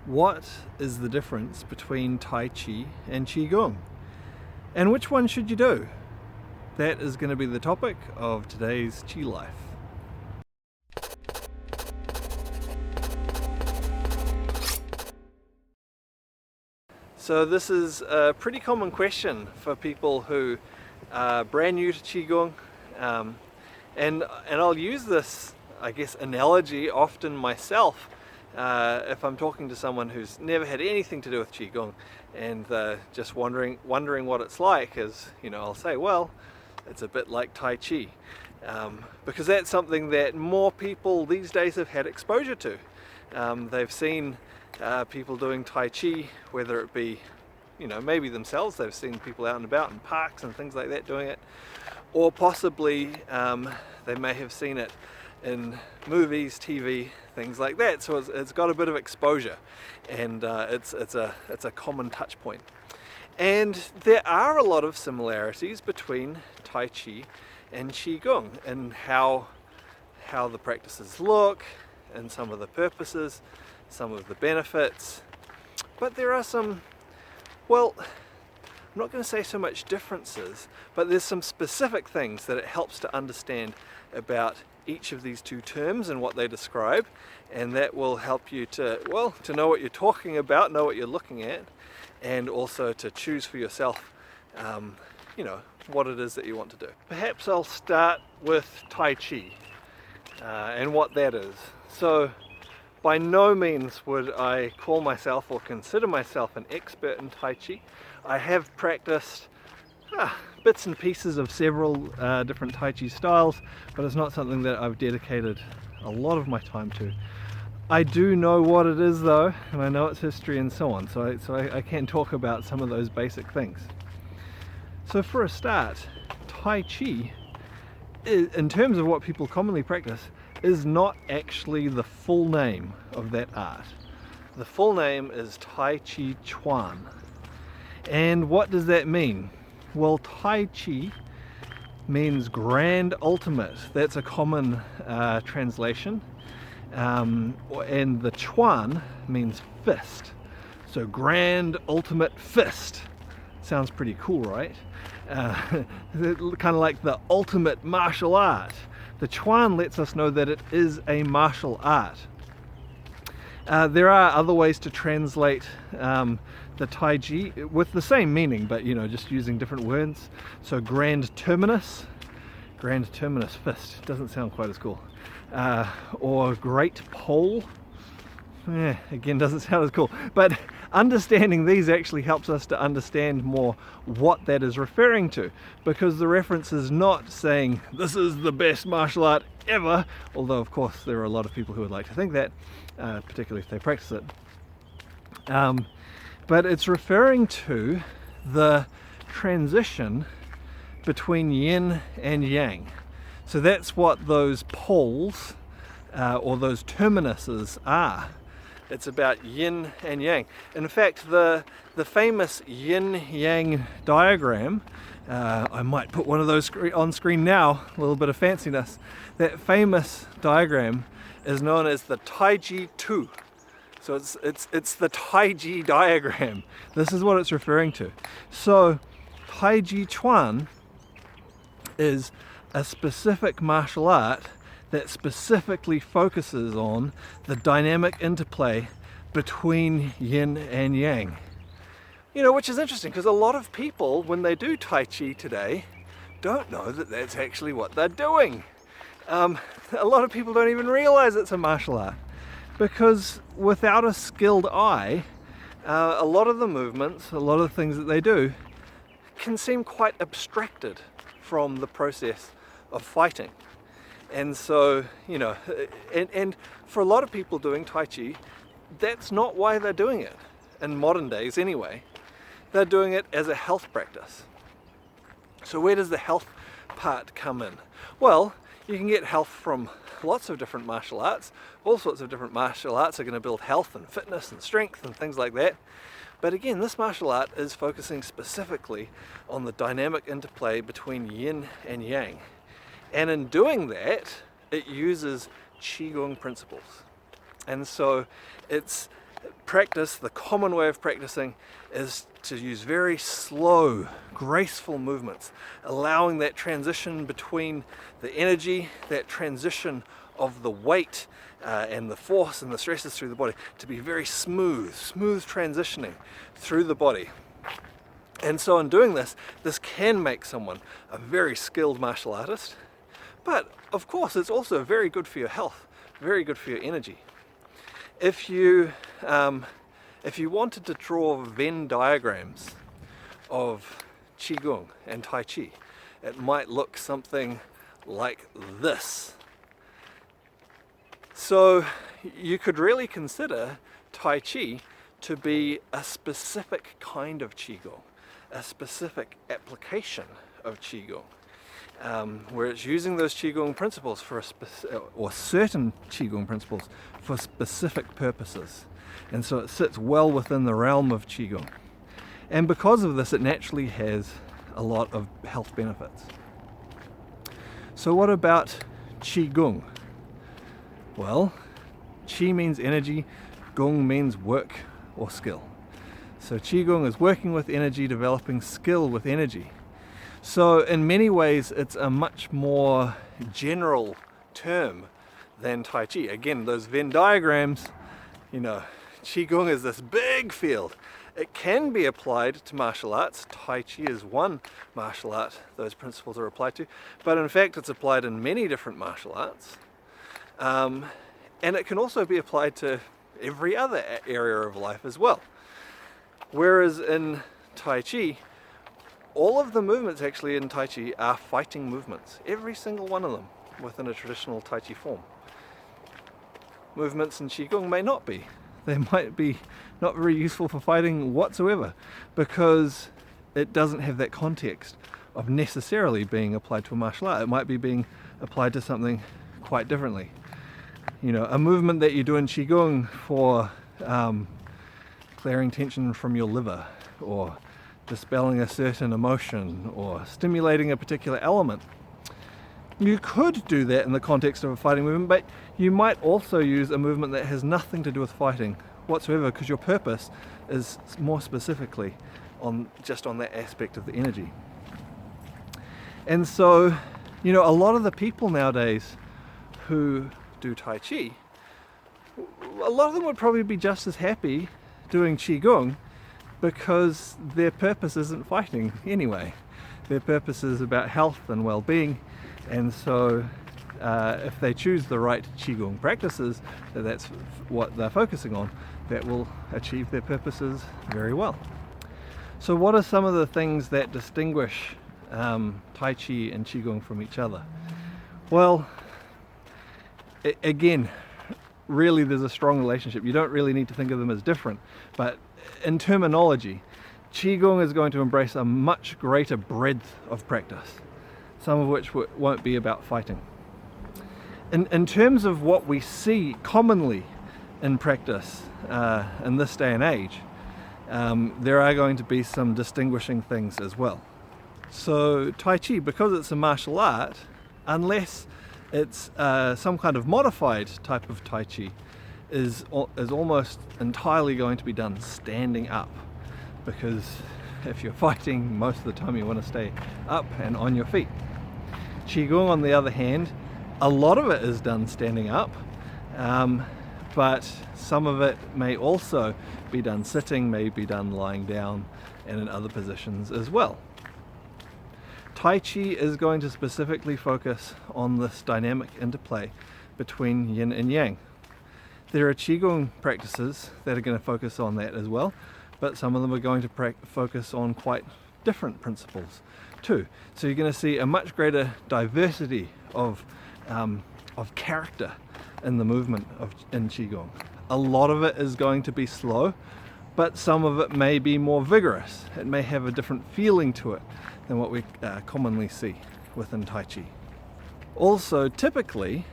What is the difference between Tai Chi and Qigong? And which one should you do? That is going to be the topic of today's Chi Life. So this is a pretty common question for people who are brand new to Qigong, and I'll use this, I guess, analogy often myself if I'm talking to someone who's never had anything to do with Qigong and just wondering what it's like. Is, I'll say, well, it's a bit like Tai Chi, because that's something that more people these days have had exposure to. They've seen people doing Tai Chi, whether it be, maybe themselves, they've seen people out and about in parks and things like that doing it, or possibly they may have seen it in movies, TV, things like that. So it's got a bit of exposure, and it's a common touch point. And there are a lot of similarities between Tai Chi and Qigong in how the practices look, and some of the purposes, some of the benefits. But there are some, well, I'm not going to say so much differences, but there's some specific things that it helps to understand about each of these two terms and what they describe, and that will help you to know what you're talking about, know what you're looking at, and also to choose for yourself what it is that you want to do. Perhaps I'll start with Tai Chi and what that is. So by no means would I call myself or consider myself an expert in Tai Chi. I have practiced bits and pieces of several different Tai Chi styles, but it's not something that I've dedicated a lot of my time to. I do know what it is though, and I know its history and so on, so I can talk about some of those basic things. So for a start, Tai Chi, in terms of what people commonly practice, is not actually the full name of that art. The full name is Tai Chi Chuan. And what does that mean? Well, Tai Chi means grand ultimate. That's a common translation. And the Chuan means fist. So grand ultimate fist. Sounds pretty cool, right? Kind of like the ultimate martial art. The Chuan lets us know that it is a martial art. There are other ways to translate the Tai Chi with the same meaning, but just using different words. So grand terminus fist doesn't sound quite as cool. Or great pole, again, doesn't sound as cool. But understanding these actually helps us to understand more what that is referring to, because the reference is not saying this is the best martial art ever, although of course there are a lot of people who would like to think that, particularly if they practice it. But it's referring to the transition between yin and yang. So that's what those poles or those terminuses are. It's about yin and yang. In fact, the famous yin-yang diagram, I might put one of those on screen now, a little bit of fanciness. That famous diagram is known as the Tai Chi 2. So it's the Tai Chi diagram. This is what it's referring to. So Tai Chi Chuan is a specific martial art that specifically focuses on the dynamic interplay between yin and yang. Which is interesting, because a lot of people, when they do Tai Chi today, don't know that that's actually what they're doing. A lot of people don't even realize it's a martial art, because without a skilled eye, a lot of the movements, a lot of the things that they do can seem quite abstracted from the process of fighting. And so, and for a lot of people doing Tai Chi, that's not why they're doing it, in modern days anyway. They're doing it as a health practice. So where does the health part come in? Well, you can get health from lots of different martial arts. All sorts of different martial arts are going to build health and fitness and strength and things like that. But again, this martial art is focusing specifically on the dynamic interplay between yin and yang. And in doing that, it uses Qigong principles. And so it's practice, the common way of practicing, is to use very slow, graceful movements, allowing that transition between the energy, that transition of the weight and the force and the stresses through the body to be very smooth transitioning through the body. And so in doing this can make someone a very skilled martial artist, but of course it's also very good for your health, very good for your energy. If you wanted to draw Venn diagrams of Qigong and Tai Chi, it might look something like this. So you could really consider Tai Chi to be a specific kind of Qigong, a specific application of Qigong, where it's using those Qigong principles for certain Qigong principles for specific purposes. And so it sits well within the realm of Qigong. And because of this, it naturally has a lot of health benefits. So what about Qigong? Well, Qi means energy, Gong means work or skill. So Qigong is working with energy, developing skill with energy. So in many ways it's a much more general term than Tai Chi. Again, those Venn diagrams, Qigong is this big field. It can be applied to martial arts. Tai Chi is one martial art those principles are applied to, but in fact it's applied in many different martial arts. And it can also be applied to every other area of life as well. Whereas in Tai Chi, all of the movements actually in Tai Chi are fighting movements. Every single one of them within a traditional Tai Chi form. Movements in Qigong may not be. They might be not very useful for fighting whatsoever, because it doesn't have that context of necessarily being applied to a martial art. It might be being applied to something quite differently. A movement that you do in Qigong for clearing tension from your liver, or dispelling a certain emotion, or stimulating a particular element. You could do that in the context of a fighting movement, but you might also use a movement that has nothing to do with fighting whatsoever, because your purpose is more specifically on that aspect of the energy. And so, a lot of the people nowadays who do Tai Chi, a lot of them would probably be just as happy doing Qigong, because their purpose isn't fighting anyway. Their purpose is about health and well-being, and so if they choose the right Qigong practices, that's what they're focusing on, that will achieve their purposes very well. So what are some of the things that distinguish Tai Chi and Qigong from each other? Well, again, really there's a strong relationship. You don't really need to think of them as different, but in terminology, Qigong is going to embrace a much greater breadth of practice, some of which won't be about fighting. In terms of what we see commonly in practice in this day and age, there are going to be some distinguishing things as well. So Tai Chi, because it's a martial art, unless it's some kind of modified type of Tai Chi, is almost entirely going to be done standing up, because if you're fighting, most of the time you want to stay up and on your feet. Qigong, on the other hand, a lot of it is done standing up, but some of it may also be done sitting, may be done lying down, and in other positions as well. Tai Chi is going to specifically focus on this dynamic interplay between yin and yang. There are Qigong practices that are going to focus on that as well, but some of them are going to focus on quite different principles too. So you're going to see a much greater diversity of character in the movement in Qigong. A lot of it is going to be slow, but some of it may be more vigorous. It may have a different feeling to it than what we commonly see within Tai Chi. Also, typically,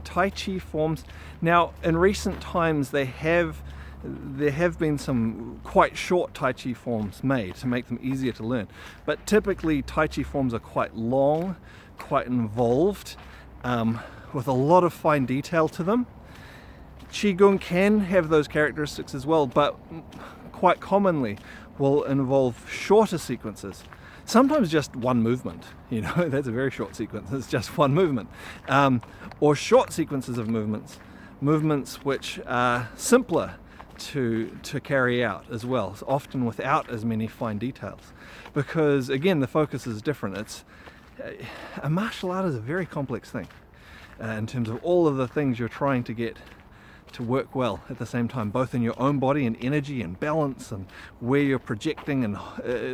Tai Chi forms, now in recent times there have been some quite short Tai Chi forms made to make them easier to learn, but typically Tai Chi forms are quite long, quite involved, with a lot of fine detail to them. Qigong can have those characteristics as well, but quite commonly will involve shorter sequences. Sometimes just one movement, you know, that's a very short sequence, it's just one movement. Or short sequences of movements which are simpler to carry out as well, often without as many fine details. Because again, the focus is different. A martial art is a very complex thing in terms of all of the things you're trying to get to work well at the same time, both in your own body and energy and balance and where you're projecting and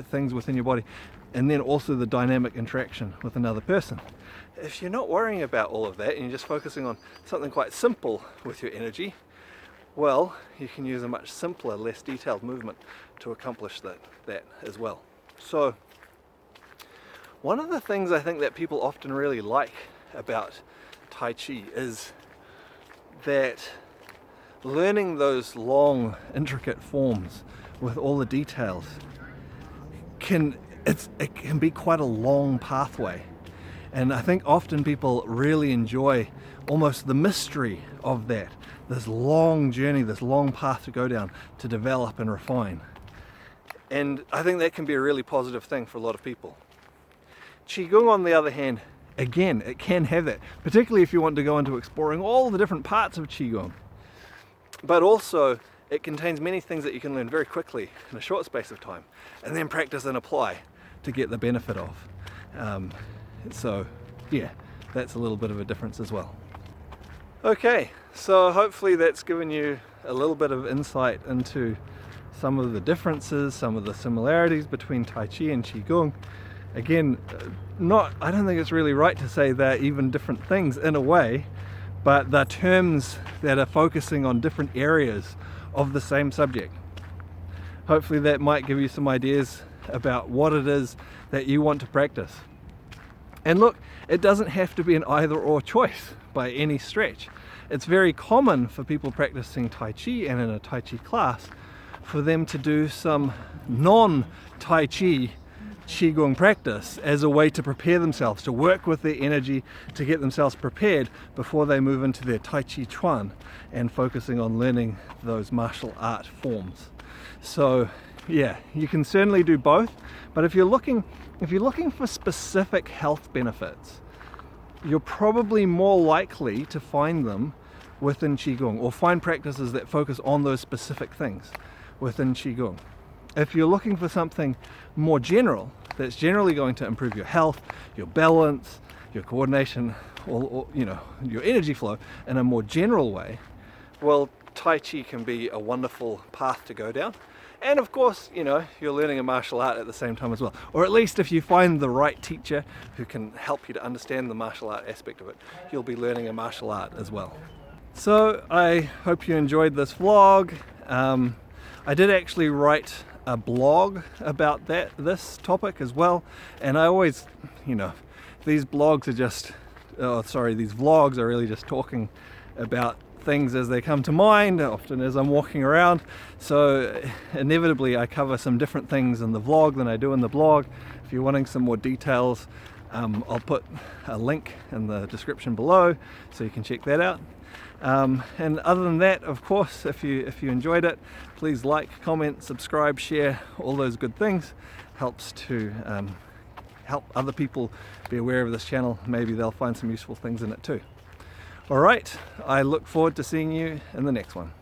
things within your body, and then also the dynamic interaction with another person. If you're not worrying about all of that and you're just focusing on something quite simple with your energy, well, you can use a much simpler, less detailed movement to accomplish that as well. So one of the things I think that people often really like about Tai Chi is that learning those long, intricate forms with all the details it can be quite a long pathway. And I think often people really enjoy almost the mystery of that, this long journey, this long path to go down to develop and refine. And I think that can be a really positive thing for a lot of people. Qigong, on the other hand, again, it can have that, particularly if you want to go into exploring all the different parts of Qigong. But also, it contains many things that you can learn very quickly in a short space of time, and then practice and apply to get the benefit of. So yeah, that's a little bit of a difference as well. Okay, so hopefully that's given you a little bit of insight into some of the differences, some of the similarities between Tai Chi and Qigong. Again, I don't think it's really right to say they're even different things in a way, but they're terms that are focusing on different areas of the same subject. Hopefully that might give you some ideas about what it is that you want to practice. And look, it doesn't have to be an either or choice by any stretch. It's very common for people practicing Tai Chi and in a Tai Chi class for them to do some non-Tai Chi Qigong practice as a way to prepare themselves, to work with their energy, to get themselves prepared before they move into their Tai Chi Chuan and focusing on learning those martial art forms. So yeah, you can certainly do both, but if you're looking for specific health benefits, you're probably more likely to find them within Qigong, or find practices that focus on those specific things within Qigong. If you're looking for something more general, that's generally going to improve your health, your balance, your coordination, or you know, your energy flow in a more general way, well, Tai Chi can be a wonderful path to go down. And of course, you know, you're learning a martial art at the same time as well. Or at least if you find the right teacher who can help you to understand the martial art aspect of it, you'll be learning a martial art as well. So I hope you enjoyed this vlog. I did actually write a blog about this topic as well. And I always, you know, these vlogs are really just talking about things as they come to mind, often as I'm walking around. So inevitably I cover some different things in the vlog than I do in the blog. If you're wanting some more details, I'll put a link in the description below so you can check that out. And other than that, of course, if you enjoyed it, please like, comment, subscribe, share, all those good things. Helps to help other people be aware of this channel. Maybe they'll find some useful things in it too. Alright, I look forward to seeing you in the next one.